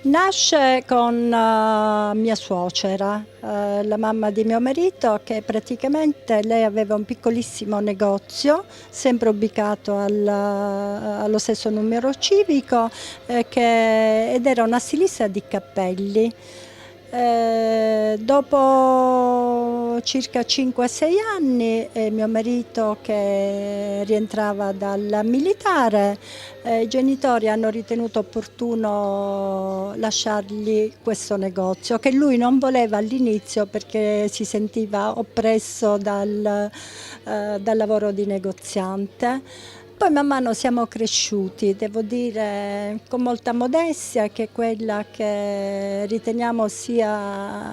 Nasce con mia suocera, la mamma di mio marito, che praticamente lei aveva un piccolissimo negozio, sempre ubicato allo stesso numero civico, ed era una stilista di cappelli. Dopo circa 5-6 anni, mio marito che rientrava dal militare, i genitori hanno ritenuto opportuno lasciargli questo negozio, che lui non voleva all'inizio perché si sentiva oppresso dal lavoro di negoziante. Poi man mano siamo cresciuti, devo dire con molta modestia, che è quella che riteniamo sia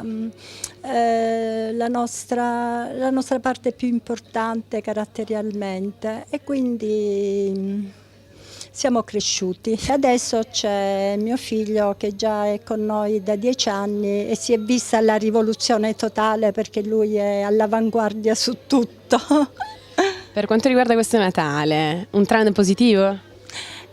la nostra parte più importante caratterialmente, e quindi siamo cresciuti. Adesso c'è mio figlio che già è con noi da 10 anni e si è vista la rivoluzione totale, perché lui è all'avanguardia su tutto. Per quanto riguarda questo Natale, un trend positivo?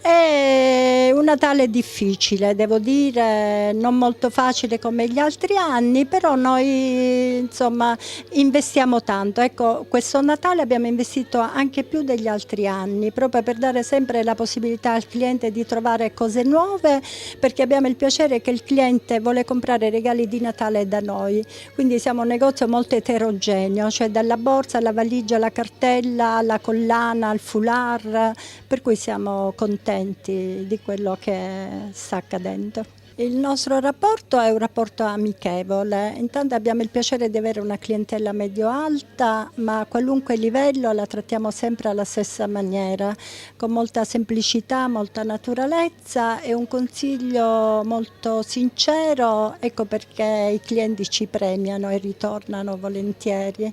È un Natale difficile, devo dire, non molto facile come gli altri anni, però noi insomma investiamo tanto. Ecco, questo Natale abbiamo investito anche più degli altri anni, proprio per dare sempre la possibilità al cliente di trovare cose nuove, perché abbiamo il piacere che il cliente vuole comprare regali di Natale da noi. Quindi siamo un negozio molto eterogeneo, cioè dalla borsa alla valigia, alla cartella, alla collana, al foulard, per cui siamo contenti di quello che sta accadendo. Il nostro rapporto è un rapporto amichevole. Intanto abbiamo il piacere di avere una clientela medio-alta, ma a qualunque livello la trattiamo sempre alla stessa maniera, con molta semplicità, molta naturalezza e un consiglio molto sincero. Ecco perché i clienti ci premiano e ritornano volentieri.